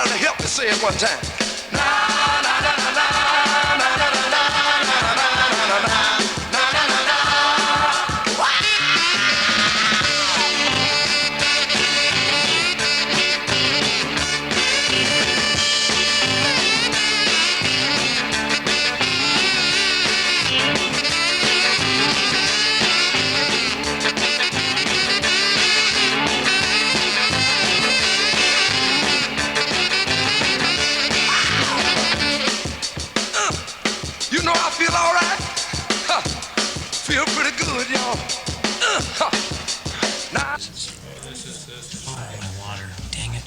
somebody to help me say it one time. Na na na na na na na na na na na na na. Feel all right? Huh. Feel pretty good, y'all. Nah. My water. Dang it.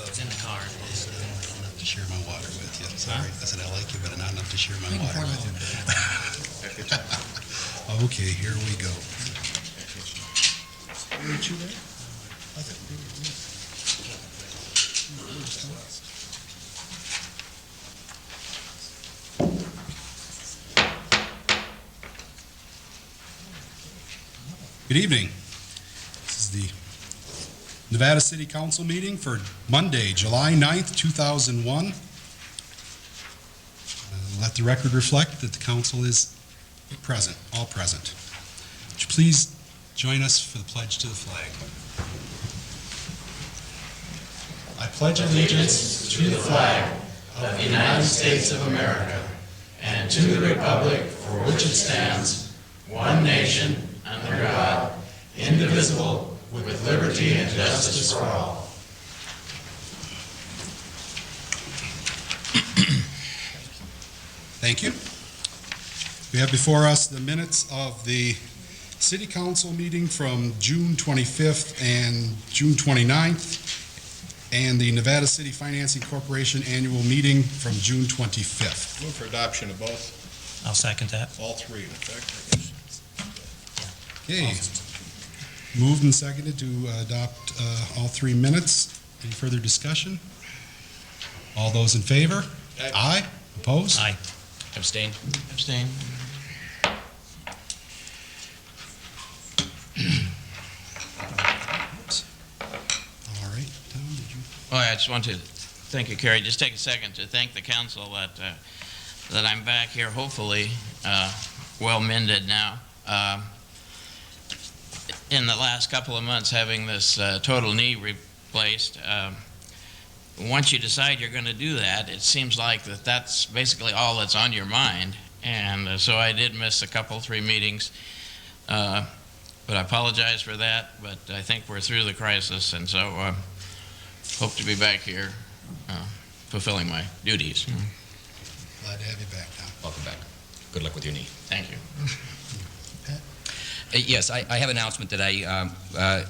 It's in the car. Not enough to share my water with you. Sorry. I said I like you, but not enough to share my water with you. Okay, here we go. Weren't you there? Good evening. This is the Nevada City Council meeting for Monday, July 9th, 2001. Let the record reflect that the council is present, all present. Would you please join us for the pledge to the flag? I pledge allegiance to the flag of the United States of America and to the republic for which it stands, one nation, under God, indivisible, with liberty and justice for all. Thank you. We have before us the minutes of the City Council meeting from June 25th and June 29th, and the Nevada City Financing Corporation annual meeting from June 25th. Move for adoption of both. I'll second that. All three, in effect, I guess. Okay. Moved and seconded to adopt all 3 minutes. Any further discussion? All those in favor? Aye. Aye. Opposed? Aye. Abstain. Abstain. All right. Tom, did you? Well, I just want to thank you, Kerry. Just take a second to thank the council that I'm back here, hopefully well mended now. In the last couple of months, having this total knee replaced, once you decide you're going to do that, it seems like that's basically all that's on your mind. And so I did miss a couple, 3 meetings, but I apologize for that. But I think we're through the crisis, and so hope to be back here fulfilling my duties. Glad to have you back, Tom. Welcome back. Good luck with your knee. Thank you. Yes, I have an announcement that I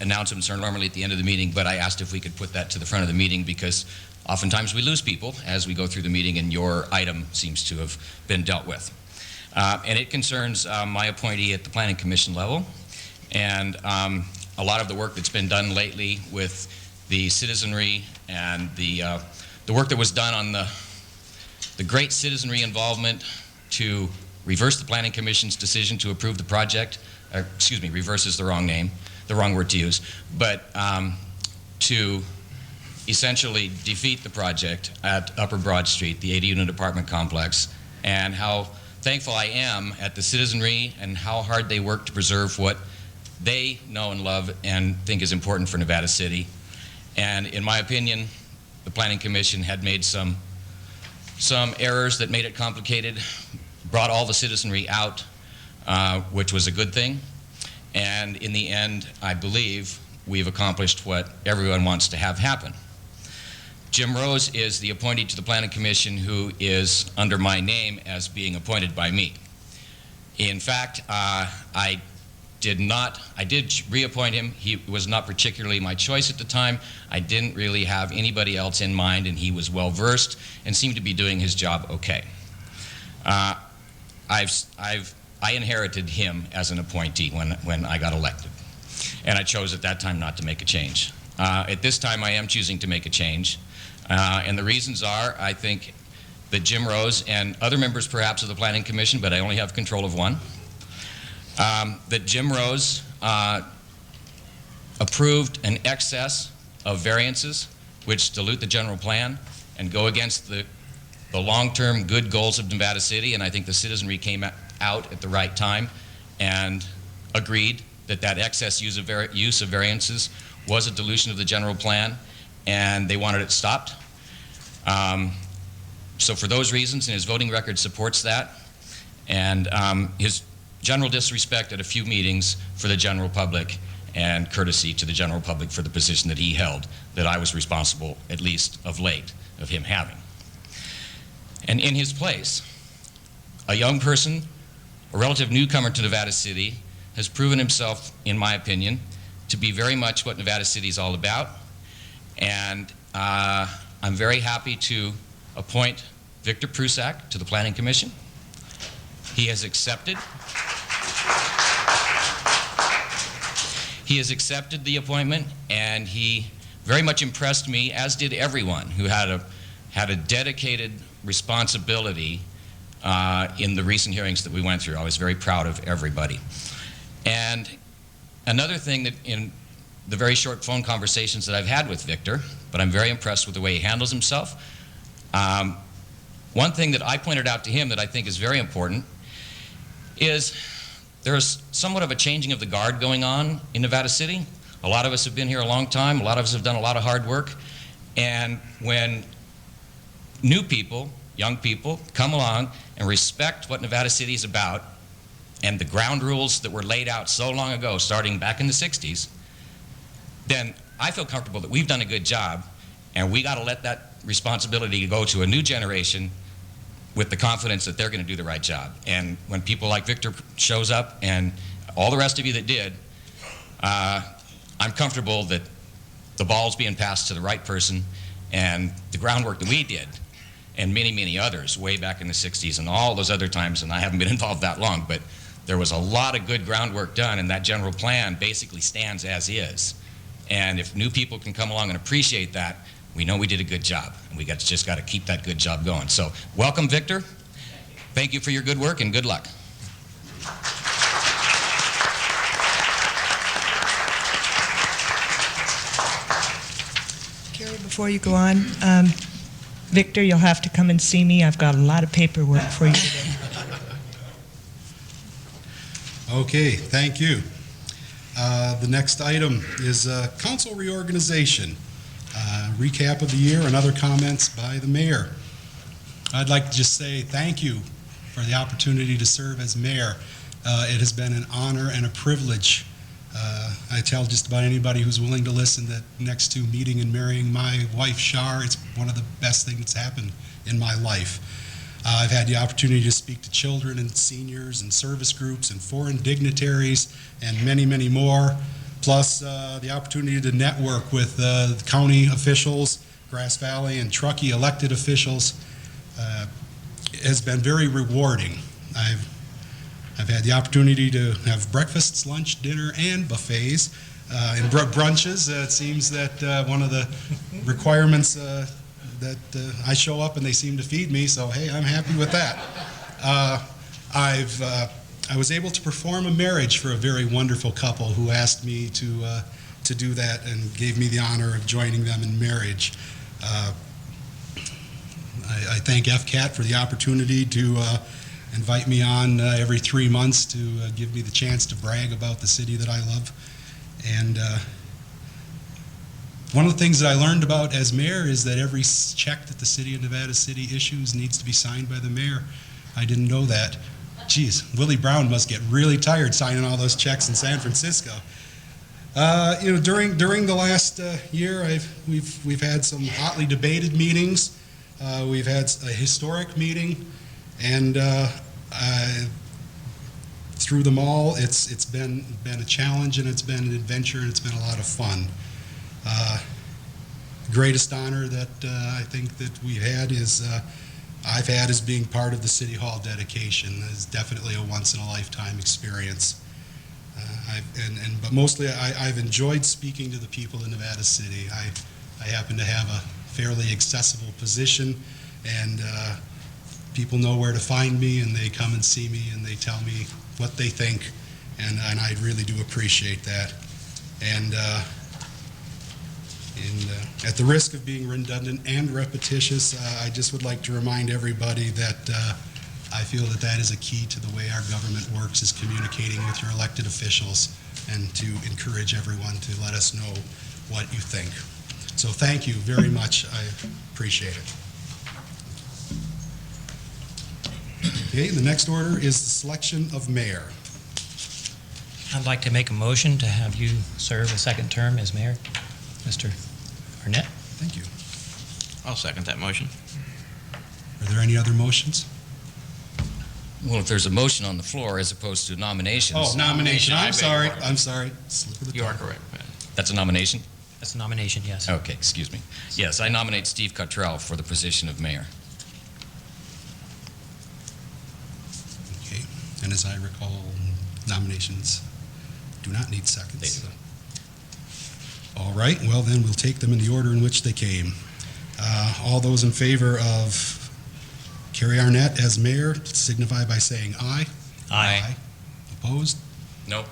announcements are normally at the end of the meeting, but I asked if we could put that to the front of the meeting because oftentimes we lose people as we go through the meeting, and your item seems to have been dealt with. And it concerns my appointee at the Planning Commission level, and a lot of the work that's been done lately with the citizenry and the work that was done on the great citizenry involvement to reverse the Planning Commission's decision to approve the project. Excuse me, reverse is the wrong name, the wrong word to use, but to essentially defeat the project at Upper Broad Street, the 80-unit apartment complex, and how thankful I am at the citizenry and how hard they work to preserve what they know and love and think is important for Nevada City. And in my opinion, the Planning Commission had made some errors that made it complicated, brought all the citizenry out, which was a good thing. And in the end, I believe we've accomplished what everyone wants to have happen. Jim Rose is the appointee to the Planning Commission who is under my name as being appointed by me. In fact, I did reappoint him. He was not particularly my choice at the time. I didn't really have anybody else in mind, and he was well versed and seemed to be doing his job okay. I inherited him as an appointee when I got elected, and I chose at that time not to make a change. At this time, I am choosing to make a change, and the reasons are, I think that Jim Rose and other members perhaps of the Planning Commission, but I only have control of one, that Jim Rose approved an excess of variances which dilute the general plan and go against the long-term good goals of Nevada City, and I think the citizenry came out at the right time and agreed that that excess use of variances was a dilution of the general plan, and they wanted it stopped. So for those reasons, and his voting record supports that, and his general disrespect at a few meetings for the general public and courtesy to the general public for the position that he held, that I was responsible, at least of late, of him having. And in his place, a young person, a relative newcomer to Nevada City, has proven himself, in my opinion, to be very much what Nevada City is all about. And I'm very happy to appoint Victor Prusak to the Planning Commission. He has accepted. He has accepted the appointment, and he very much impressed me, as did everyone who had a dedicated responsibility in the recent hearings that we went through. I was very proud of everybody. And another thing that in the very short phone conversations that I've had with Victor, but I'm very impressed with the way he handles himself. One thing that I pointed out to him that I think is very important is there's somewhat of a changing of the guard going on in Nevada City. A lot of us have been here a long time. A lot of us have done a lot of hard work. And when new people, young people, come along and respect what Nevada City is about and the ground rules that were laid out so long ago, starting back in the 60s, then I feel comfortable that we've done a good job, and we got to let that responsibility go to a new generation with the confidence that they're going to do the right job. And when people like Victor shows up and all the rest of you that did, I'm comfortable that the ball's being passed to the right person, and the groundwork that we did, and many, many others way back in the 60s and all those other times, and I haven't been involved that long, but there was a lot of good groundwork done, and that general plan basically stands as is. And if new people can come along and appreciate that, we know we did a good job, and we just got to keep that good job going. So welcome, Victor. Thank you for your good work, and good luck. Kerry, before you go on, Victor, you'll have to come and see me. I've got a lot of paperwork for you today. Okay, thank you. The next item is council reorganization. Recap of the year and other comments by the mayor. I'd like to just say thank you for the opportunity to serve as mayor. It has been an honor and a privilege. I tell just about anybody who's willing to listen that next to meeting and marrying my wife, Shar, it's one of the best things that's happened in my life. I've had the opportunity to speak to children and seniors and service groups and foreign dignitaries and many, many more, plus the opportunity to network with the county officials, Grass Valley and Truckee elected officials. Has been very rewarding. I've had the opportunity to have breakfasts, lunch, dinner, and buffets and brunches. It seems that one of the requirements that I show up and they seem to feed me, so hey, I'm happy with that. I was able to perform a marriage for a very wonderful couple who asked me to do that and gave me the honor of joining them in marriage. I thank FCAT for the opportunity to invite me on every 3 months to give me the chance to brag about the city that I love. And one of the things that I learned about as mayor is that every check that the city of Nevada City issues needs to be signed by the mayor. I didn't know that. Geez, Willie Brown must get really tired signing all those checks in San Francisco. During the last year, we've had some hotly debated meetings. We've had a historic meeting, and through them all, it's been a challenge, and it's been an adventure, and it's been a lot of fun. Greatest honor that I think that we've had is I've had is being part of the City Hall dedication. It's definitely a once-in-a-lifetime experience. But mostly I've enjoyed speaking to the people in Nevada City. I happen to have a fairly accessible position, and people know where to find me, and they come and see me, and they tell me what they think, and I really do appreciate that. And At the risk of being redundant and repetitious, I just would like to remind everybody that I feel that that is a key to the way our government works, is communicating with your elected officials and to encourage everyone to let us know what you think. So thank you very much. I appreciate it. Okay, the next order is the selection of mayor. I'd like to make a motion to have you serve a second term as mayor, Mr. Arnett. Thank you. I'll second that motion. Are there any other motions? Well, if there's a motion on the floor as opposed to nominations. Oh, nomination. I I'm beg sorry. your pardon. I'm sorry. Slip of the You are tongue. correct, Pat. That's a nomination? That's a nomination, yes. Okay, excuse me. Yes, I nominate Steve Cottrell for the position of mayor. Okay. And as I recall, nominations do not need seconds. They do. All right. Well, then we'll take them in the order in which they came. All those in favor of Kerry Arnett as mayor signify by saying aye. Aye. Opposed? No.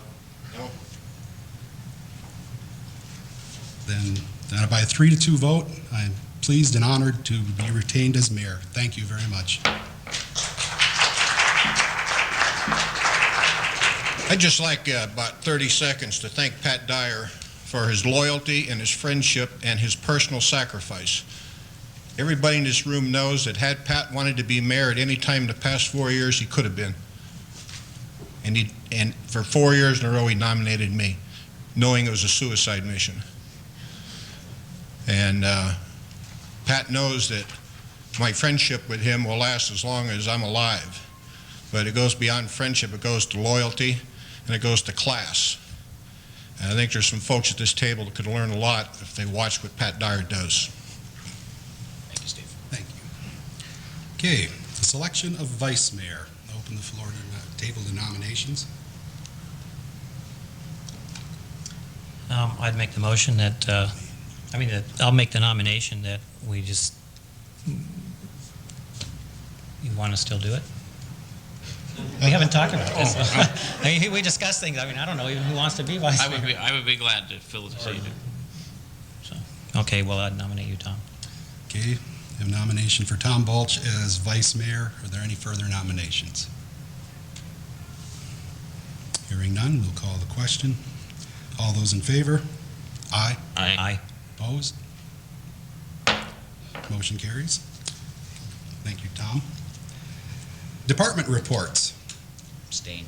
Then by a 3-2 vote, I'm pleased and honored to be retained as mayor. Thank you very much. I'd just like about 30 seconds to thank Pat Dyer for his loyalty and his friendship and his personal sacrifice. Everybody in this room knows that had Pat wanted to be mayor at any time in the past 4 years, he could have been. And for 4 years in a row, he nominated me, knowing it was a suicide mission. And Pat knows that my friendship with him will last as long as I'm alive. But it goes beyond friendship. It goes to loyalty, and it goes to class. And I think there's some folks at this table that could learn a lot if they watch what Pat Dyer does. Thank you, Steve. Thank you. Okay, the selection of vice mayor. Open the floor to table to nominations. I'd make the motion that, I'll make the nomination that we just, you want to still do it? We haven't talked about this. I mean, we discussed things. I mean, I don't know even who wants to be vice mayor. I would be glad to fill the seat. So, okay, well, I'd nominate you, Tom. Okay, we have a nomination for Tom Bolch as vice mayor. Are there any further nominations? Hearing none, we'll call the question. All those in favor? Aye. Aye. Opposed? Motion carries. Thank you, Tom. Department reports. Abstain.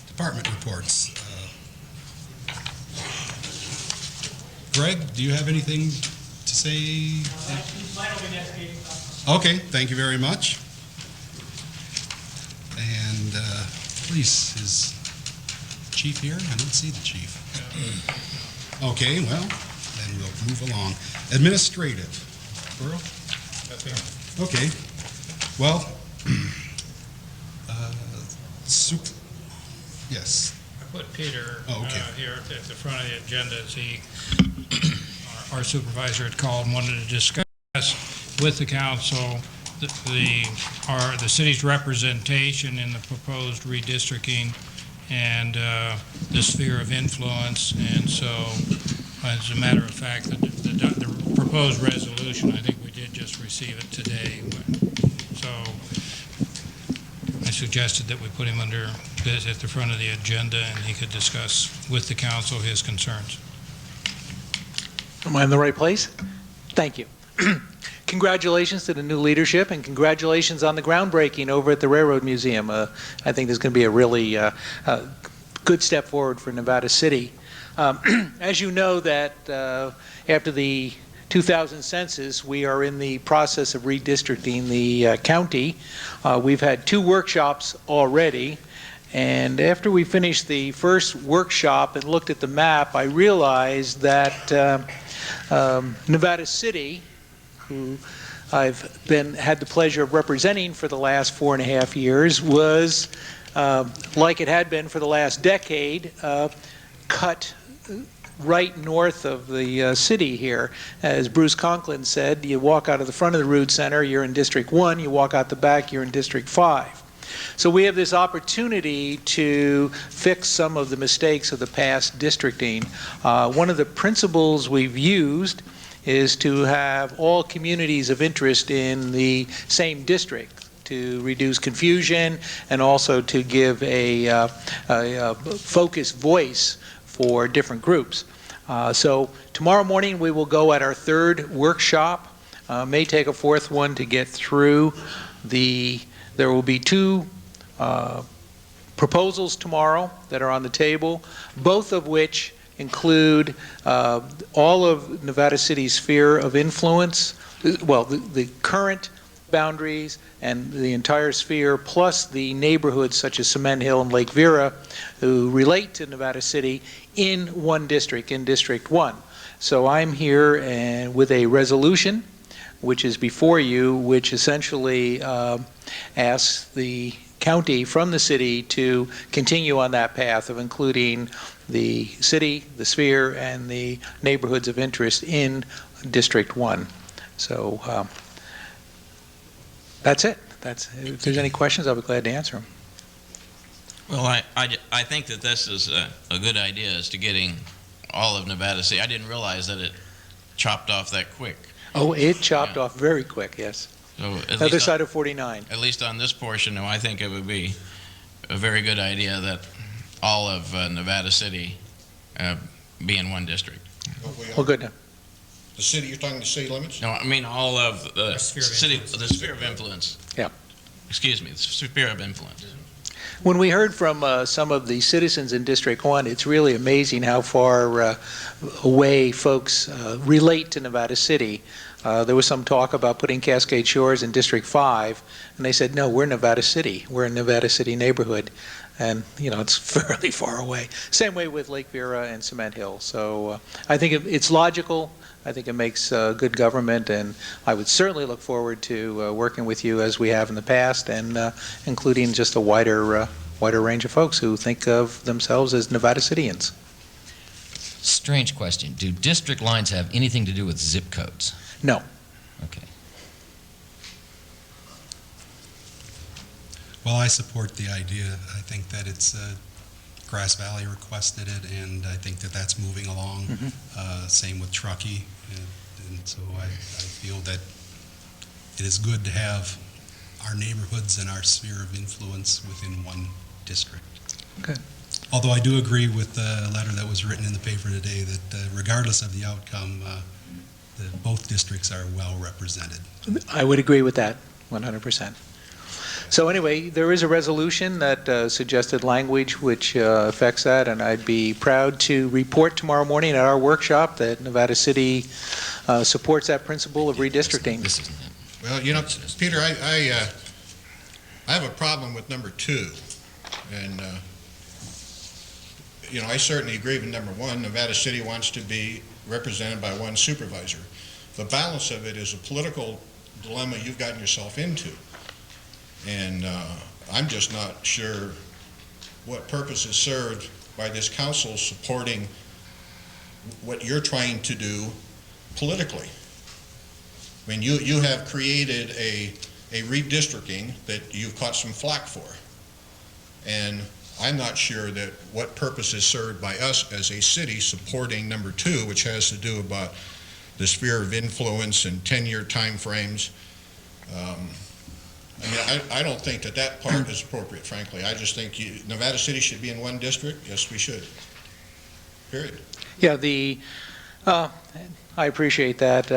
Department reports. Greg, do you have anything to say? Okay, thank you very much. And police, is chief here? I don't see the chief. Okay, well, then we'll move along. Administrative. Burrow? Okay. Well, yes. I put Peter Oh, okay. here at the front of the agenda as our supervisor had called and wanted to discuss with the council the city's representation in the proposed redistricting and the sphere of influence. And so, as a matter of fact, the proposed resolution, I think we did just receive it today. So I suggested that we put him under this at the front of the agenda, and he could discuss with the council his concerns. Am I in the right place? Thank you. Congratulations to the new leadership, and congratulations on the groundbreaking over at the Railroad Museum. I think there's going to be a really good step forward for Nevada City. As you know, that after the 2000 census, we are in the process of redistricting the county. We've had 2 workshops already, and after we finished the first workshop and looked at the map, I realized that Nevada City, who I've had the pleasure of representing for the last 4.5 years, was, like it had been for the last decade, cut right north of the city here. As Bruce Conklin said, you walk out of the front of the Rood Center, you're in District 1, you walk out the back, you're in District 5. So we have this opportunity to fix some of the mistakes of the past districting. One of the principles we've used is to have all communities of interest in the same district to reduce confusion and also to give a focused voice for different groups. So tomorrow morning we will go at our third workshop. May take a fourth one to get through. There will be two proposals tomorrow that are on the table, both of which include all of Nevada City's sphere of influence, well, the current boundaries and the entire sphere, plus the neighborhoods such as Cement Hill and Lake Vera, who relate to Nevada City in one district, in District 1. So I'm here with a resolution, which is before you, which essentially asks the county from the city to continue on that path of including the city, the sphere, and the neighborhoods of interest in District 1. So that's it. If there's any questions, I'll be glad to answer them. Well, I think that this is a good idea as to getting all of Nevada City. I didn't realize that it chopped off that quick. Oh, it chopped off very quick, yes. So Other side of 49. At least on this portion, I think it would be a very good idea that all of Nevada City be in one district. Well, good. The city, you're talking the city limits? No, I mean all of the city, influence. the sphere of influence. Yeah. Excuse me, the sphere of influence. When we heard from some of the citizens in District 1, it's really amazing how far away folks relate to Nevada City. There was some talk about putting Cascade Shores in District 5, and they said, no, we're Nevada City. We're in Nevada City neighborhood. And, it's fairly far away. Same way with Lake Vera and Cement Hill. So I think it's logical. I think it makes good government, and I would certainly look forward to working with you as we have in the past, and including just a wider range of folks who think of themselves as Nevada Cityans. Strange question. Do district lines have anything to do with zip codes? No. Okay. Well, I support the idea. I think that it's Grass Valley requested it, and I think that that's moving along. Same with Truckee, and so I feel that it is good to have our neighborhoods and our sphere of influence within one district. Good. Although I do agree with the letter that was written in the paper today that regardless of the outcome, both districts are well represented. I would agree with that 100%. So anyway, there is a resolution that suggested language which affects that, and I'd be proud to report tomorrow morning at our workshop that Nevada City supports that principle of redistricting. This isn't it. Well, Peter, I have a problem with number 2, and I certainly agree with number 1. Nevada City wants to be represented by one supervisor. The balance of it is a political dilemma you've gotten yourself into. And I'm just not sure what purpose is served by this council supporting what you're trying to do politically. I mean, you have created a redistricting that you've caught some flack for. And I'm not sure that what purpose is served by us as a city supporting number 2, which has to do about the sphere of influence and 10-year time frames. I don't think that part is appropriate, frankly. I just think Nevada City should be in one district. Yes, we should. Period. Yeah, I appreciate that.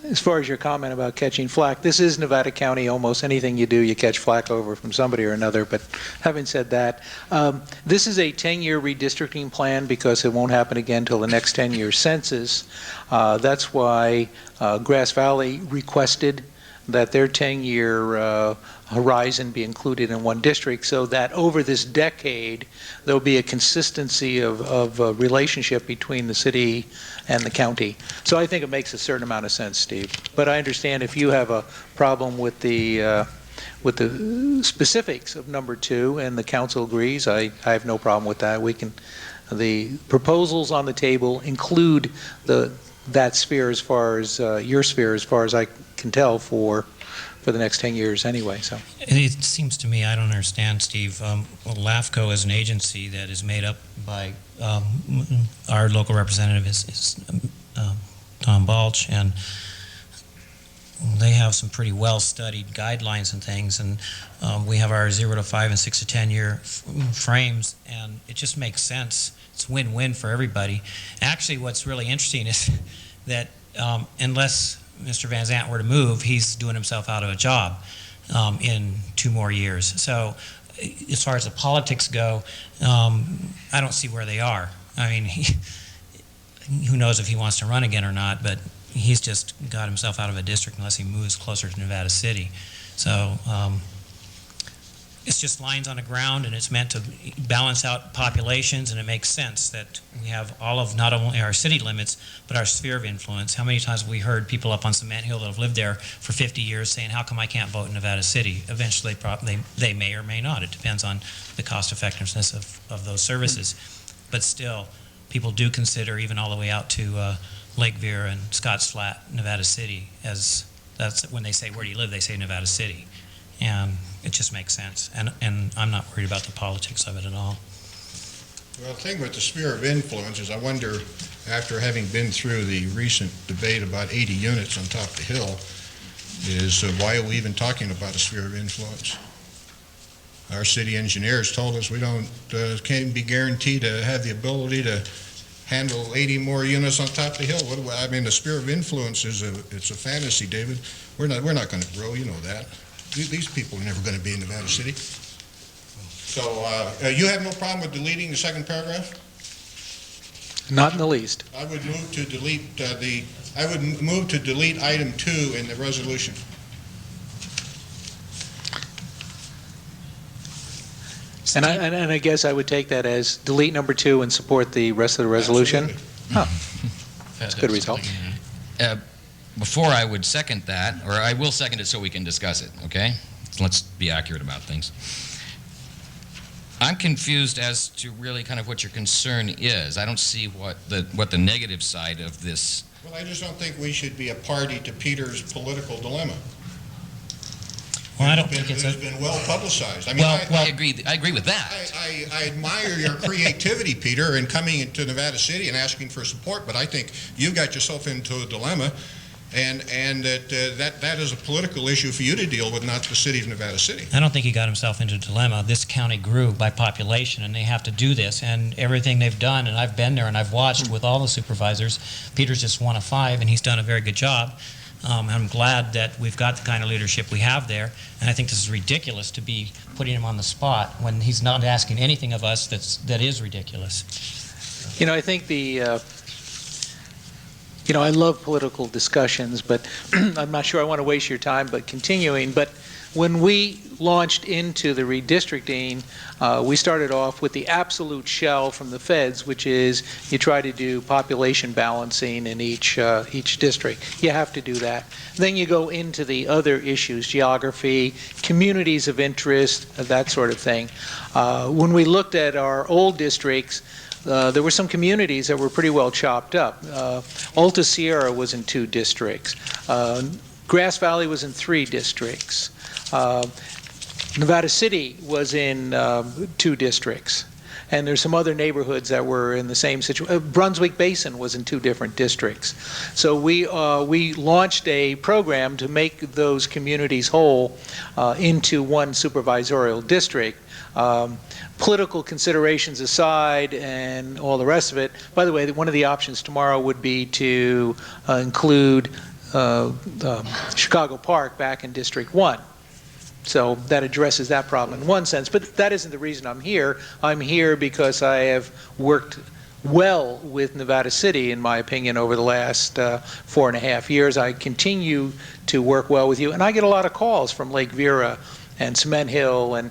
As far as your comment about catching flack, this is Nevada County. Almost anything you do, you catch flack over from somebody or another. But having said that, this is a 10-year redistricting plan because it won't happen again until the next 10-year census. That's why Grass Valley requested that their 10-year horizon be included in one district so that over this decade there'll be a consistency of relationship between the city and the county. So I think it makes a certain amount of sense, Steve. But I understand if you have a problem with the specifics of number 2 and the council agrees, I have no problem with that. The proposals on the table include that sphere as far as your sphere, as far as I can tell, for for the next 10 years anyway. So It seems to me, I don't understand, Steve. LAFCO is an agency that is made up by our local representative is Tom Bolch, and they have some pretty well-studied guidelines and things, and we have our 0 to 5 and 6 to 10 year frames, and it just makes sense. It's win-win for everybody. Actually, what's really interesting is that unless Mr. Van Zant were to move, he's doing himself out of a job in 2 more years. So as far as the politics go, I don't see where they are. I mean, who knows if he wants to run again or not, but he's just got himself out of a district unless he moves closer to Nevada City. So it's just lines on the ground, and it's meant to balance out populations, and it makes sense that we have all of not only our city limits, but our sphere of influence. How many times have we heard people up on Cement Hill that have lived there for 50 years saying, how come I can't vote in Nevada City? Eventually, they may or may not. It depends on the cost effectiveness of those services. But still, people do consider, even all the way out to Lake Vera and Scotts Flat, Nevada City, as that's when they say, where do you live? They say Nevada City. And it just makes sense. And I'm not worried about the politics of it at all. Well, the thing with the sphere of influence is I wonder, after having been through the recent debate about 80 units on top of the hill, is why are we even talking about a sphere of influence? Our city engineers told us we can't be guaranteed to have the ability to handle 80 more units on top of the hill. I mean, the sphere of influence it's a fantasy, David. We're not going to grow, you know that. These people are never going to be in Nevada City. So you have no problem with deleting the second paragraph? not in the least. I would move to delete item 2 in the resolution. And I guess I would take that as delete number 2 and support the rest of the resolution. That's a good result. Before I would second that, or I will second it so we can discuss it, okay? Let's be accurate about things. I'm confused as to really kind of what your concern is. I don't see what the negative side of this. Well, I just don't think we should be a party to Peter's political dilemma. Well, I don't think it's been well publicized. I mean, well, I agree with that. I admire your creativity, Peter, in coming into Nevada City and asking for support, but I think you got yourself into a dilemma, and that is a political issue for you to deal with, not the city of Nevada City. I don't think he got himself into a dilemma. This county grew by population, and they have to do this. And everything they've done, and I've been there and I've watched with all the supervisors. Peter's just one of 5, and he's done a very good job. I'm glad that we've got the kind of leadership we have there, and I think this is ridiculous to be putting him on the spot when he's not asking anything of us that is ridiculous. You know, I think I love political discussions, but I'm not sure I want to waste your time, but continuing. But when we launched into the redistricting, we started off with the absolute shell from the feds, which is you try to do population balancing in each district. You have to do that. Then you go into the other issues, geography, communities of interest, that sort of thing. When we looked at our old districts, there were some communities that were pretty well chopped up. Alta Sierra was in 2 districts. Grass Valley was in 3 districts. Nevada City was in 2 districts. And there's some other neighborhoods that were in the same situation. Brunswick Basin was in 2 different districts. So we launched a program to make those communities whole into one supervisorial district. Political considerations aside and all the rest of it. By the way, one of the options tomorrow would be to include Chicago Park back in District 1. So that addresses that problem in one sense. But that isn't the reason I'm here. I'm here because I have worked well with Nevada City, in my opinion, over the last 4.5 years. I continue to work well with you. And I get a lot of calls from Lake Vera and Cement Hill and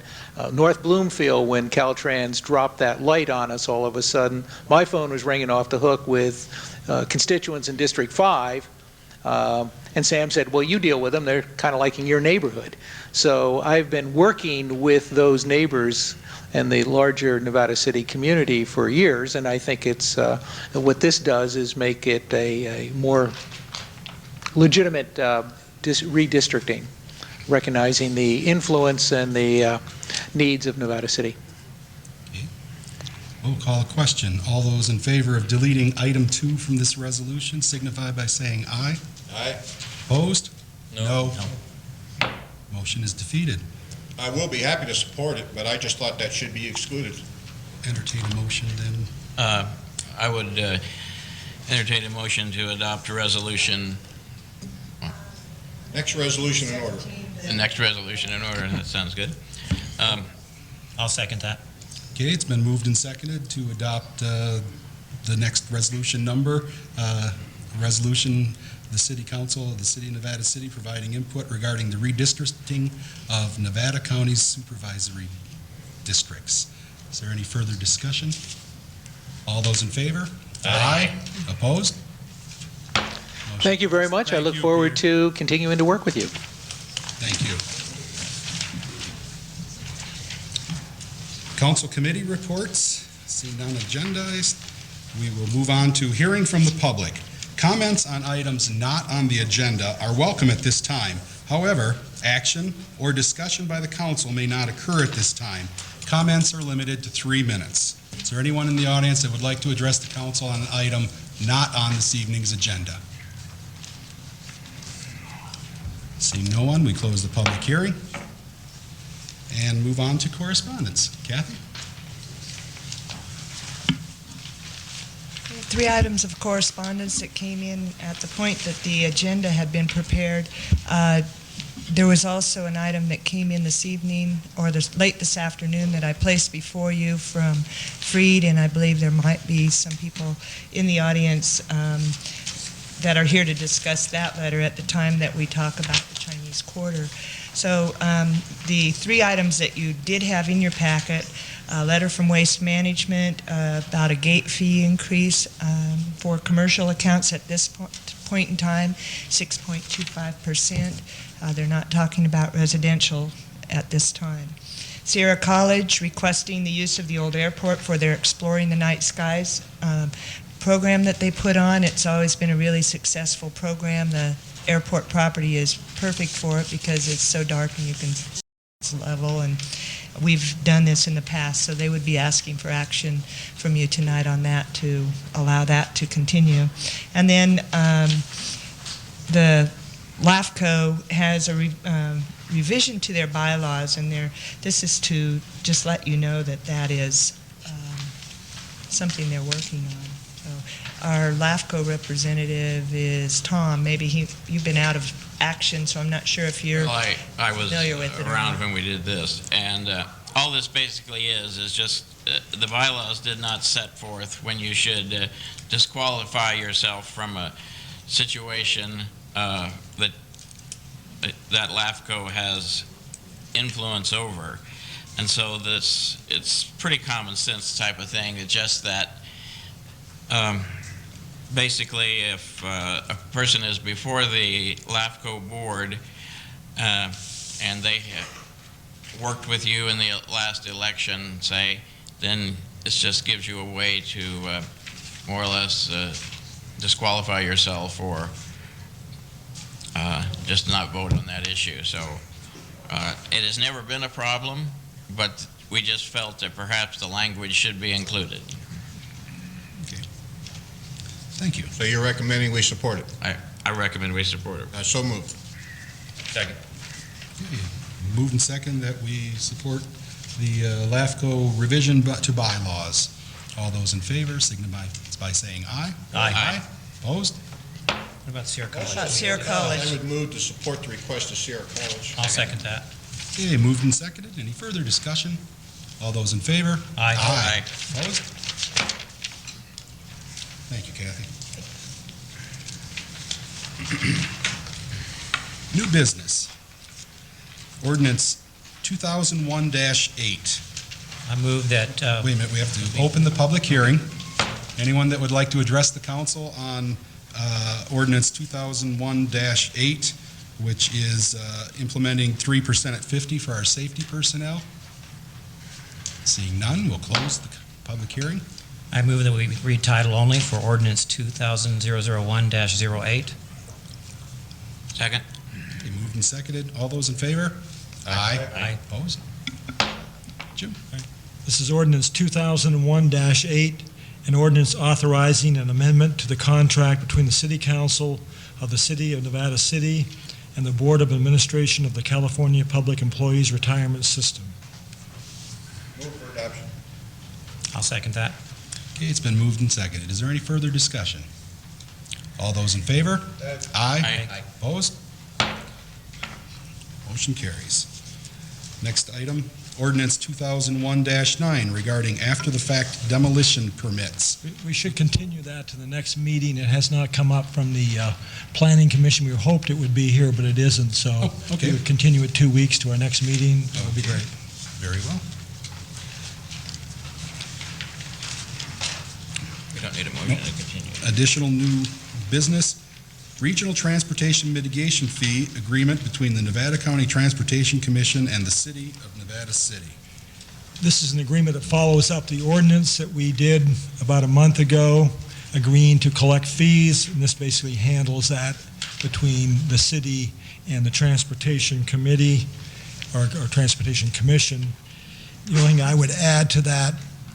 North Bloomfield. When Caltrans dropped that light on us all of a sudden, my phone was ringing off the hook with constituents in District 5. And Sam said, well, you deal with them. They're kind of like in your neighborhood. So I've been working with those neighbors and the larger Nevada City community for years, and I think it's what this does is make it a more legitimate redistricting. recognizing the influence and the needs of Nevada City. We'll call a question. All those in favor of deleting item 2 from this resolution signify by saying aye. Aye. Opposed? No. Motion is defeated. I will be happy to support it, but I just thought that should be excluded. Entertain a motion then. I would entertain a motion to adopt a resolution, Next resolution in order. the next resolution in order. That sounds good. I'll second that. Okay, it's been moved and seconded to adopt the next resolution number. Resolution, the City Council of the City of Nevada City providing input regarding the redistricting of Nevada County's supervisory districts. Is there any further discussion? All those in favor? Aye. Opposed? Motion Thank you very much. I Thank look you, forward Peter. to continuing to work with you. Thank you. Council committee reports, seeing none agendized. We will move on to hearing from the public. Comments on items not on the agenda are welcome at this time. However, action or discussion by the council may not occur at this time. Comments are limited to 3 minutes. Is there anyone in the audience that would like to address the council on an item not on this evening's agenda? Seeing no one, we close the public hearing and move on to correspondence. Kathy? 3 items of correspondence that came in at the point that the agenda had been prepared. There was also an item that came in this evening, or late this afternoon, that I placed before you from Freed, and I believe there might be some people in the audience that are here to discuss that letter at the time that we talk about the Chinese Quarter. So the 3 items that you did have in your packet, a letter from Waste Management about a gate fee increase for commercial accounts at this point in time, 6.25%. They're not talking about residential at this time. Sierra College requesting the use of the old airport for their Exploring the Night Skies program that they put on. It's always been a really successful program. The airport property is perfect for it because it's so dark and you can see it's level, and we've done this in the past, so they would be asking for action from you tonight on that to allow that to continue. And then the LAFCO has a revision to their bylaws, and this is to just let you know that that is something they're working on. So our LAFCO representative is Tom. Maybe you've been out of action, so I'm not sure if you're Well, I was familiar with it or around not. when we did this, and all this basically is just the bylaws did not set forth when you should disqualify yourself from a situation that LAFCO has influence over. And so it's pretty common sense type of thing. It's just that basically if a person is before the LAFCO board and they have worked with you in the last election, say, then this just gives you a way to more or less disqualify yourself or just not vote on that issue. So it has never been a problem, but we just felt that perhaps the language should be included. Okay. Thank you. So you're recommending we support it? I recommend we support it. So moved. Second. Okay. Moved and second that we support the LAFCO revision to bylaws. All those in favor signify by saying aye. Aye. Opposed? What about Sierra College? About Sierra College. I would move to support the request of Sierra College. I'll second that. Okay, moved and seconded. Any further discussion? All those in favor? Aye. Aye. Opposed? Thank you, Kathy. New business. Ordinance 2001-8. I move that, Wait a minute, we have to open the public hearing. Anyone that would like to address the council on Ordinance 2001-8, which is implementing 3% at 50 for our safety personnel? Seeing none, we'll close the public hearing. I move that we read title only for Ordinance 2000-001-08. Second. Okay, moved and and seconded. All those in favor? Aye. Aye. Opposed? Jim? This is ordinance 2001-8, an ordinance authorizing an amendment to the contract between the City Council of the City of Nevada City and the Board of Administration of the California Public Employees Retirement System. Move for adoption. I'll second that. Okay, it's been moved and seconded. Is there any further discussion? All those in favor? Aye. Aye. Opposed? Motion carries. Next item, ordinance 2001-9 regarding after-the-fact demolition permits. We should continue that to the next meeting. It has not come up from the Planning Commission. We hoped it would be here, but it isn't, so okay. we would continue it 2 weeks to our next meeting. That would be great. Very well. We don't need a motion to continue. Additional new business, regional transportation mitigation fee agreement between the Nevada County Transportation Commission and the City of Nevada City. This is an agreement that follows up the ordinance that we did about a month ago, agreeing to collect fees, and this basically handles that between the city and the Transportation Committee, or Transportation Commission. The only thing I would add to that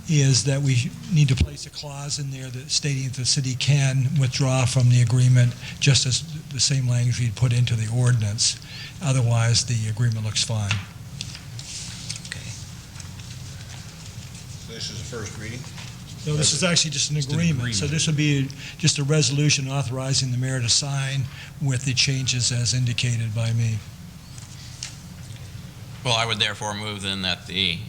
is that we need to place a clause in there that stating that the city can withdraw from the agreement, just as the same language we'd put into the ordinance. Otherwise, the agreement looks fine. This is the first reading. No, this is actually just an Just an agreement. So agreement. this would be just a resolution authorizing the mayor to sign with the changes as indicated by me. Well, I would therefore move then that the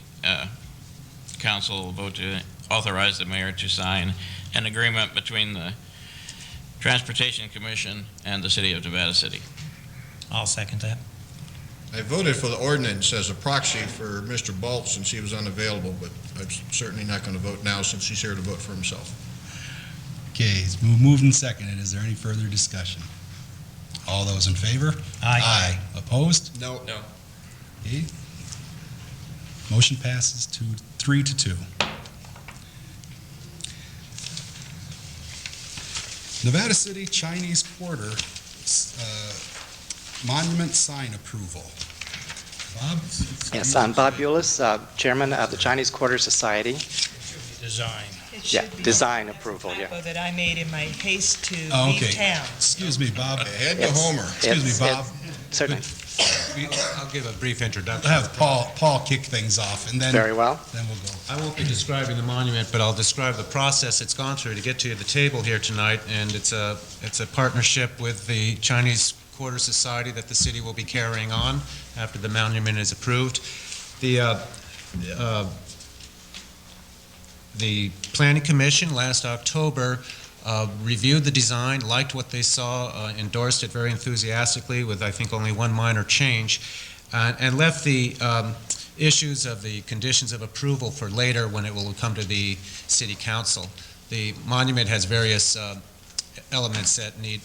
council vote to authorize the mayor to sign an agreement between the Transportation Commission and the City of Nevada City. I'll second that. I voted for the ordinance as a proxy for Mr. Bolch since he was unavailable, but I'm certainly not going to vote now since he's here to vote for himself. Okay, it's moved and seconded. Is there any further discussion? All those in favor? Aye. Opposed? No. No. Okay. Motion passes 3-2. Nevada City Chinese Quarter monument sign approval. Bob? Yes, I'm Bob Bulis, Chairman of the Chinese Quarter Society. Design. It Yeah, should be design that approval, yeah. typo that I made in my haste to Oh, leave okay. town. Excuse me, Bob. Head to It's- Homer. Excuse me, Bob. Certainly, I'll give a brief introduction. We'll have Paul kick things off, and then very well. we'll go. I won't be describing the monument, but I'll describe the process it's gone through to get to the table here tonight, and it's a partnership with the Chinese Quarter Society that the city will be carrying on after the monument is approved. The Planning Commission last October reviewed the design, liked what they saw, endorsed it very enthusiastically with, I think, only one minor change, and left the issues of the conditions of approval for later when it will come to the City Council. The monument has various elements that need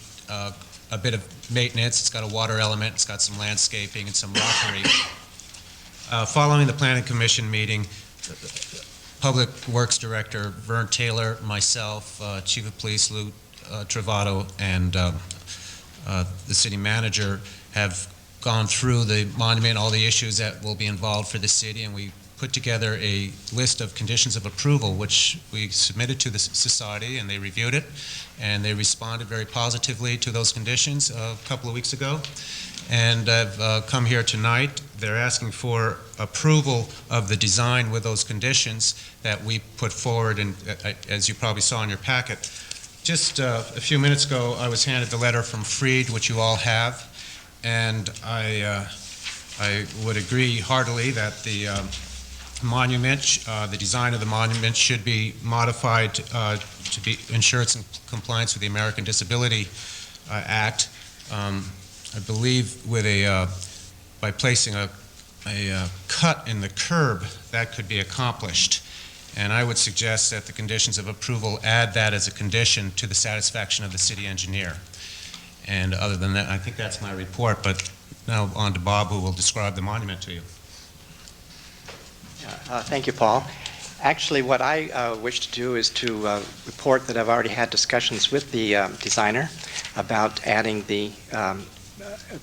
a bit of maintenance. It's got a water element, it's got some landscaping and some rockery. Following the Planning Commission meeting, Public Works Director Vern Taylor, myself, Chief of Police Lou Travato, and the City Manager have gone through the monument, all the issues that will be involved for the city, and we put together a list of conditions of approval, which we submitted to the society, and they reviewed it, and they responded very positively to those conditions a couple of weeks ago. And I've come here tonight. They're asking for approval of the design with those conditions that we put forward, and as you probably saw in your packet. Just a few minutes ago, I was handed the letter from Freed, which you all have, and I would agree heartily that the monument, the design of the monument should be modified to ensure it's in compliance with the American Disability Act. I believe with by placing a cut in the curb, that could be accomplished. And I would suggest that the conditions of approval add that as a condition to the satisfaction of the city engineer. And other than that, I think that's my report, but now on to Bob, who will describe the monument to you. Thank you, Paul. Actually, what I wish to do is to report that I've already had discussions with the designer about adding the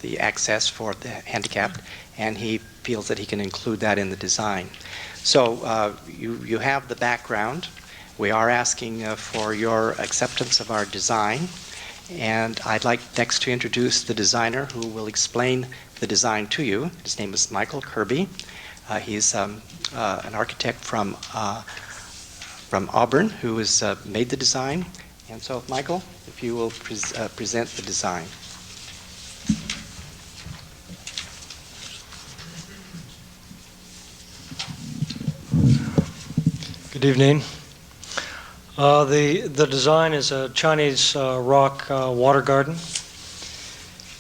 the access for the handicapped, and he feels that he can include that in the design. So you have the background. We are asking for your acceptance of our design, and I'd like next to introduce the designer who will explain the design to you. His name is Michael Kirby. He's an architect from Auburn who has made the design. And so, Michael, if you will present the design. Good evening. The design is a Chinese rock water garden,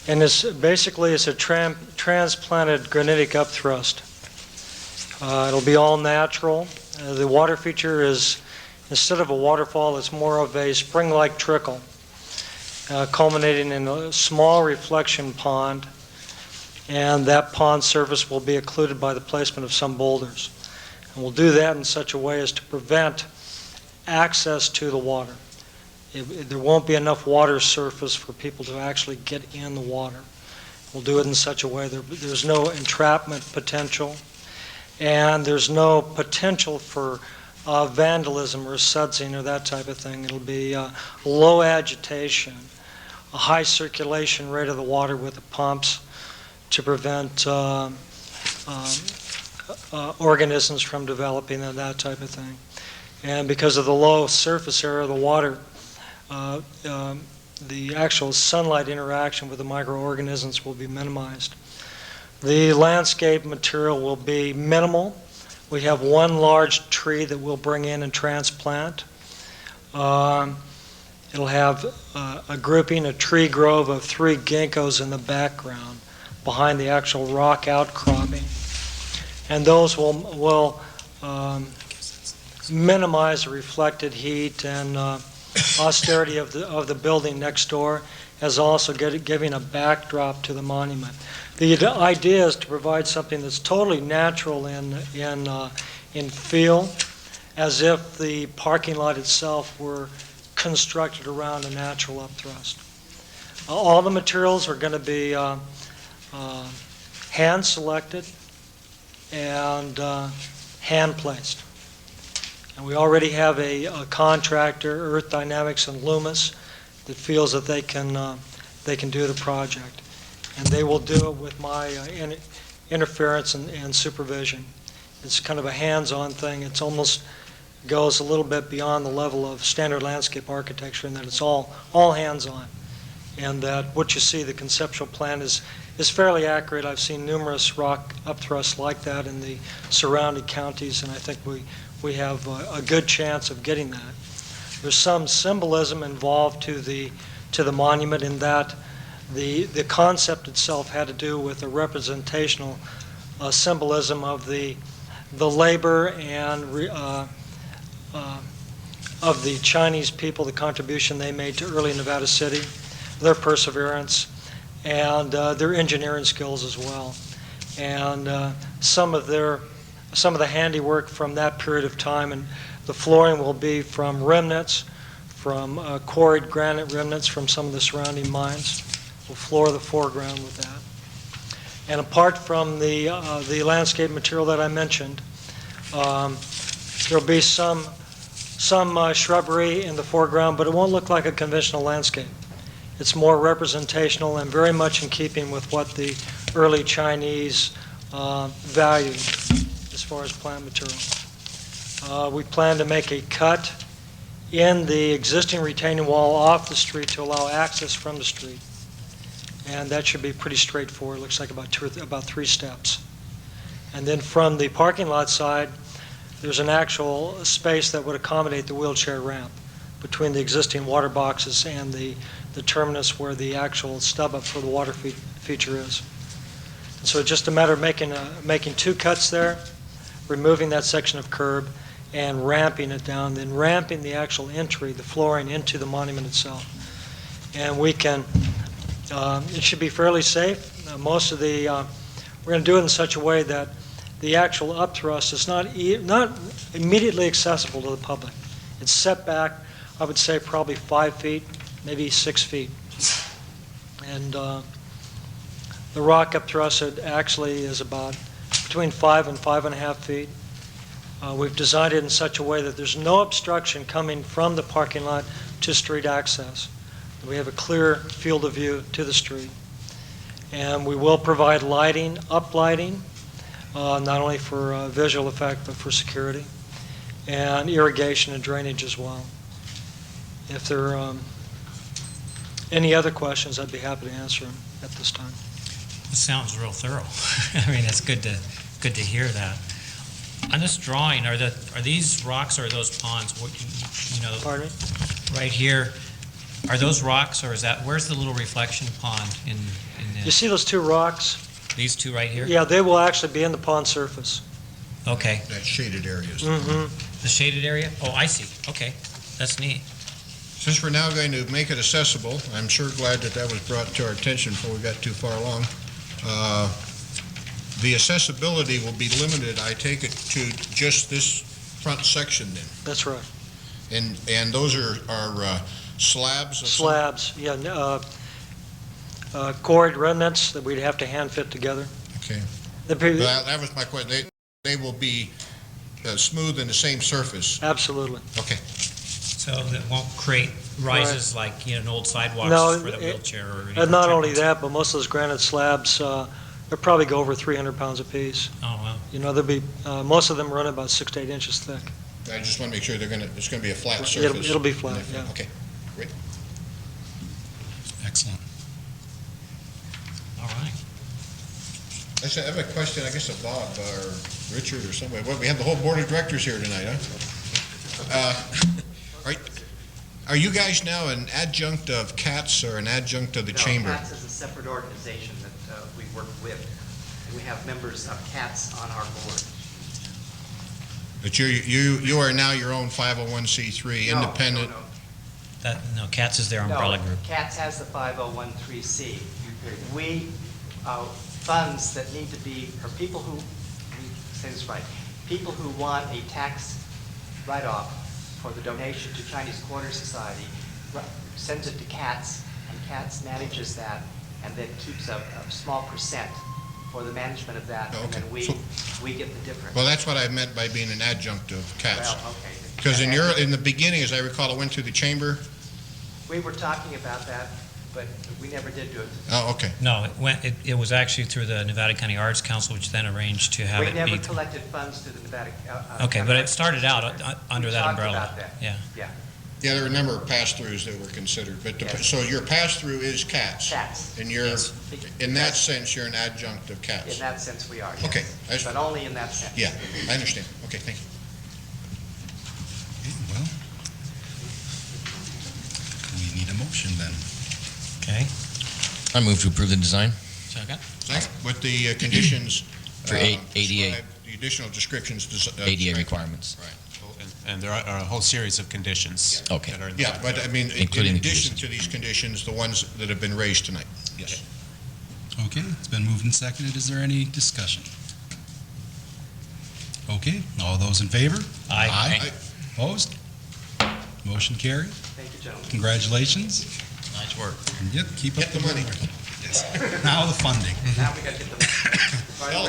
and it's basically a transplanted granitic upthrust. It'll be all natural. The water feature is, instead of a waterfall, it's more of a spring-like trickle, culminating in a small reflection pond, and that pond surface will be occluded by the placement of some boulders. And we'll do that in such a way as to prevent access to the water. There won't be enough water surface for people to actually get in the water. We'll do it in such a way that there's no entrapment potential, and there's no potential for vandalism or sudsing or that type of thing. It'll be low agitation, a high circulation rate of the water with the pumps to prevent organisms from developing and that type of thing. And because of the low surface area of the water, the actual sunlight interaction with the microorganisms will be minimized. The landscape material will be minimal. We have one large tree that we'll bring in and transplant. It'll have a grouping, a tree grove of 3 ginkgos in the background behind the actual rock outcropping. And those will minimize the reflected heat and austerity of the building next door, as also giving a backdrop to the monument. The idea is to provide something that's totally natural in feel, as if the parking lot itself were constructed around a natural upthrust. All the materials are going to be hand selected and hand placed. And we already have a contractor, Earth Dynamics and Loomis, that feels that they can do the project, and they will do it with my interference and supervision. It's kind of a hands-on thing. It's almost goes a little bit beyond the level of standard landscape architecture, in that it's all hands-on, and that what you see, the conceptual plan, is fairly accurate. I've seen numerous rock upthrusts like that in the surrounding counties, and I think we have a good chance of getting that. There's some symbolism involved to the monument, in that the concept itself had to do with the representational symbolism of the labor and of the Chinese people, the contribution they made to early Nevada City, their perseverance, and their engineering skills as well. And some of the handiwork from that period of time, and the flooring will be from remnants, from quarried granite remnants from some of the surrounding mines. We'll floor the foreground with that. And apart from the landscape material that I mentioned, there'll be some shrubbery in the foreground, but it won't look like a conventional landscape. It's more representational and very much in keeping with what the early Chinese valued as far as plant material. We plan to make a cut in the existing retaining wall off the street to allow access from the street. And that should be pretty straightforward. It looks like about 3 steps. And then from the parking lot side, there's an actual space that would accommodate the wheelchair ramp between the existing water boxes and the terminus where the actual stub up for the water feature is. And so it's just a matter of making 2 cuts there, removing that section of curb, and ramping it down, then ramping the actual entry, the flooring, into the monument itself. And we can, it should be fairly safe. Most of the, we're going to do it in such a way that the actual upthrust is not immediately accessible to the public. It's set back, I would say, probably 5 feet, maybe 6 feet. And The rock upthrust actually is about between 5 and 5.5 feet. We've designed it in such a way that there's no obstruction coming from the parking lot to street access. We have a clear field of view to the street. And we will provide lighting, uplighting, not only for visual effect, but for security, and irrigation and drainage as well. If there are any other questions, I'd be happy to answer them at this time. It sounds real thorough. I mean, it's good to hear that. On this drawing, are these rocks or are those ponds? Pardon me? Right here, are those rocks or where's the little reflection pond in You this? see those two rocks? These two right here? Yeah, they will actually be in the pond surface. Okay. That shaded areas. The shaded area? Oh, I see. Okay. That's neat. Since we're now going to make it accessible, I'm sure glad that was brought to our attention before we got too far along. The accessibility will be limited, I take it, to just this front section then. That's right. And those are slabs? Of Slabs, yeah. Quarried remnants that we'd have to hand fit together. Okay. The That was my question. They will be smooth in the same surface? Absolutely. Okay. So that won't create rises like an old sidewalks No, for the wheelchair or And not only that, but most of those granite slabs, they'll probably go over 300 pounds apiece. Oh, wow. There'll be, most of them run about 6 to 8 inches thick. I just want to make sure it's going to be a flat surface. It'll be flat, yeah. Okay, great. Excellent. All right. I have a question, I guess, of Bob or Richard or somebody. Well, we have the whole board of directors here tonight, huh? Are you guys now an adjunct of CATS or an adjunct of the chamber? No, CATS is a separate organization that we work with. We have members of CATS on our board. But you are now your own 501c3 independent? No, CATS is their umbrella group. CATS has the 501c3. We, funds that need to be, or people who, let me say this right, people who want a tax write-off for the donation to Chinese Quarter Society, sends it to CATS, and CATS manages that, and then keeps a small percent for the management of that, and then we get the difference. Well, that's what I meant by being an adjunct of CATS. Well, okay. Because in the beginning, as I recall, it went through the chamber? We were talking about that, but we never did do it. Oh, okay. No, it was actually through the Nevada County Arts Council, which then arranged to have We it never be. collected funds to the Nevada. Okay, but it started out under that talked umbrella. about that. Yeah. Yeah. Yeah, there were a number of pass-throughs that were considered, but Yes. so your pass-through is CATS? CATS. And you're, Yes. in that sense, you're an adjunct of CATS? In that sense, we are, yes. Okay. But only in that sense. Yeah, I understand. Okay, thank you. Okay, well, we need a motion then. Okay. I move to approve the design. Second. With the conditions. For ADA. described, the additional descriptions. ADA described. requirements. Right. And there are a whole series of conditions. Okay. That are Yeah, but I mean, in Including the addition to these conditions, the ones that have been raised tonight. Yes. Okay, it's been moved and seconded. Is there any discussion? Okay, all those in favor? Aye. Aye. Opposed? Motion carried. Thank you, gentlemen. Congratulations. Nice work. And yep, keep up Get the money. Yes. Now the funding. Now we got to get the.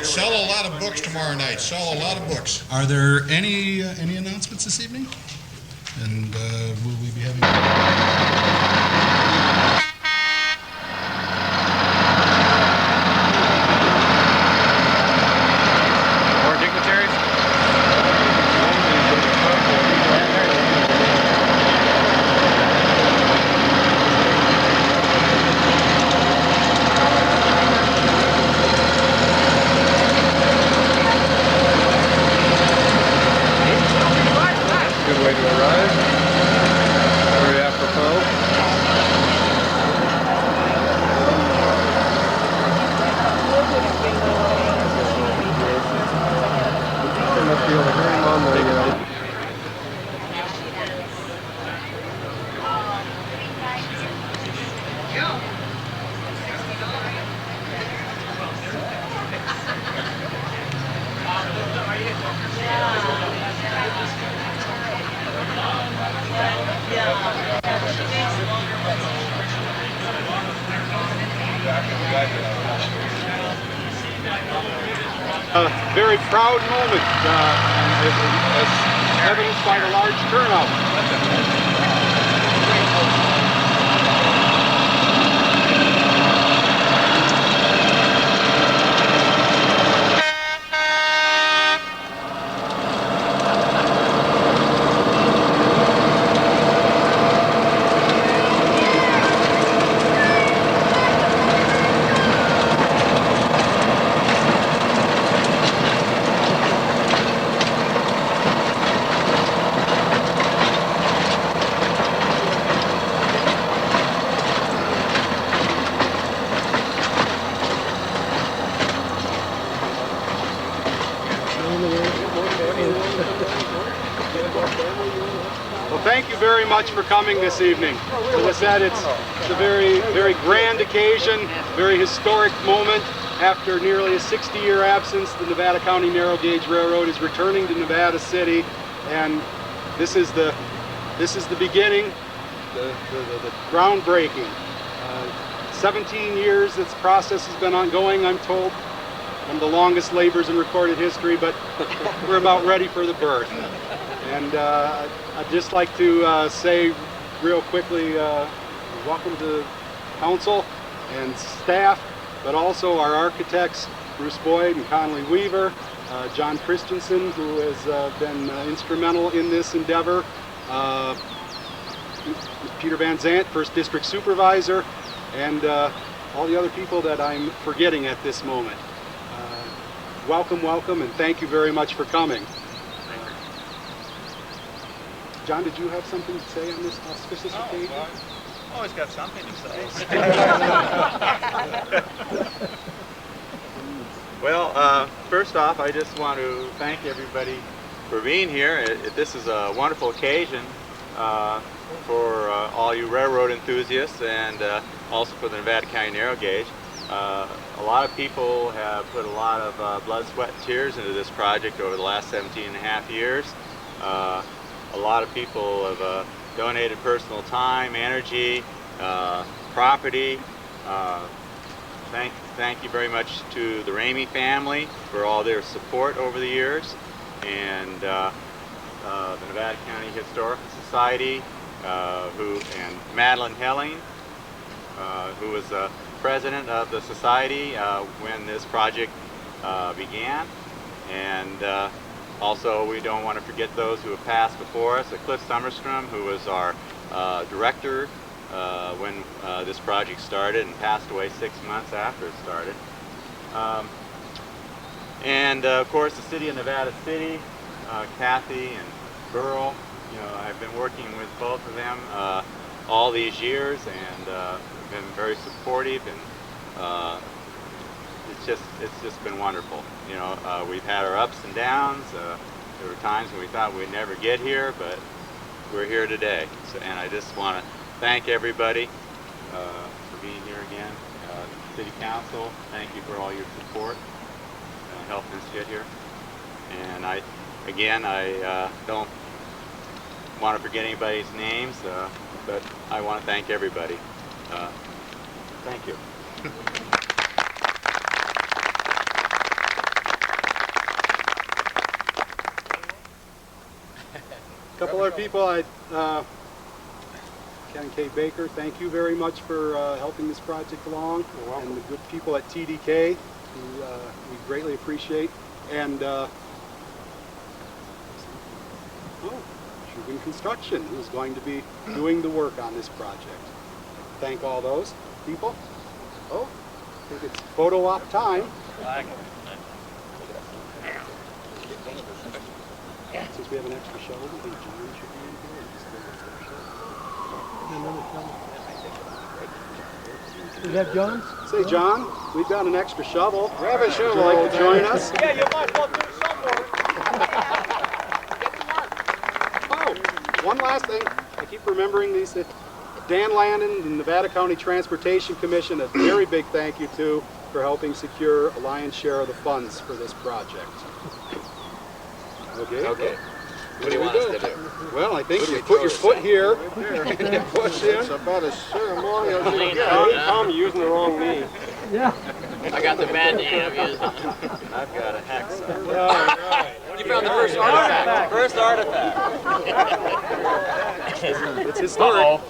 Sell a lot of books tomorrow night. Sell a lot of books. Are there any announcements this evening? And will we be having? More dignitaries? Good way to arrive. Very apropos. They must be able to hear him on the A very proud moment, as evidenced by the large turnout. Well, thank you very much for coming this evening. As I said, it's a very, very grand occasion, very historic moment. After nearly a 60-year absence, the Nevada County Narrow Gauge Railroad is returning to Nevada City, and this is the beginning, the groundbreaking. 17 years this process has been ongoing, I'm told. One of the longest labors in recorded history, but we're about ready for the birth. And I'd just like to say real quickly, welcome to council and staff, but also our architects, Bruce Boyd and Conley Weaver, John Christensen, who has been instrumental in this endeavor, Peter Van Zant, First District Supervisor, and all the other people that I'm forgetting at this moment. Welcome, welcome, and thank you very much for coming. John, did you have something to say on this auspicious occasion? Well, I've always got something to say. Well, first off, I just want to thank everybody for being here. This is a wonderful occasion for all you railroad enthusiasts and also for the Nevada County Narrow Gauge. A lot of people have put a lot of blood, sweat, and tears into this project over the last 17 and a half years. A lot of people have donated personal time, energy, property. Thank you very much to the Ramey family for all their support over the years, and the Nevada County Historical Society, and Madeline Helling, who was the president of the society when this project began, and also we don't want to forget those who have passed before us. Cliff Summerstrom, who was our director when this project started and passed away 6 months after it started. And of course the City of Nevada City, Kathy and Burl. I've been working with both of them all these years, and been very supportive, and it's just been wonderful. We've had our ups and downs. There were times when we thought we'd never get here, but we're here today. And I just want to thank everybody for being here again. City Council, thank you for all your support helping us get here. And I don't want to forget anybody's names, but I want to thank everybody. Thank you. A couple other people, Ken K. Baker, thank you very much for helping this project along, and the good people at TDK, who we greatly appreciate, and Shubin Construction, who's going to be doing the work on this project. Thank all those people. Oh, I think it's photo op time. Since we have an extra shovel, I think John should be in here. Is that John? Say, John, we've got an extra shovel. Grab a shovel. Would you like to join us? Yeah, you might as well do some work. Oh, one last thing. I keep remembering these. Dan Landon, the Nevada County Transportation Commission, a very big thank you to for helping secure a lion's share of the funds for this project. Okay. Okay. What do you want us to do? Well, I think you put your foot here and you push in. It's about as ceremonial as you Lean get. out, huh? Tom, you're using the wrong knee. Yeah. I got the bad name I'm using. I've got a hacksaw. All right. You found the first artifact. First artifact. It's historic.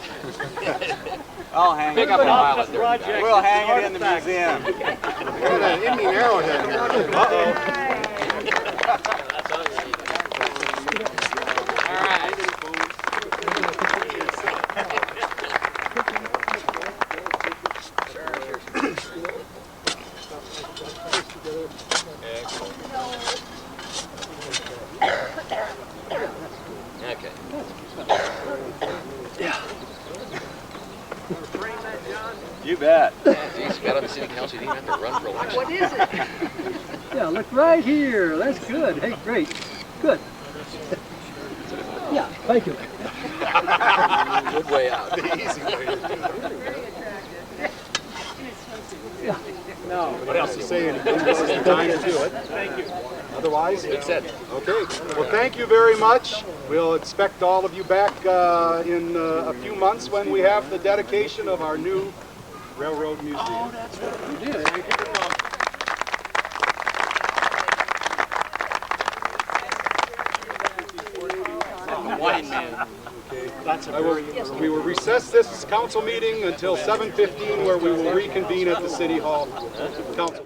I'll hang Pick it. up a pile of dirt. We'll hang it in the museum. Got an Indian arrowhead. Uh-oh. All right. Okay. You bet. He's got on the city council, he didn't have to run for election. What is it? Yeah, look right here. That's good. Hey, great. Good. Yeah, thank you. Good way out. The easy way to do it. No. What else to say? This is the time to do it. Thank you. Otherwise? Good said. Okay. Well, thank you very much. We'll expect all of you back in a few months when we have the dedication of our new Railroad Museum. Oh, that's what you did. Thank you for coming. Wine man. We will recess this council meeting until 7:15, where we will reconvene at the City Hall Council Chamber.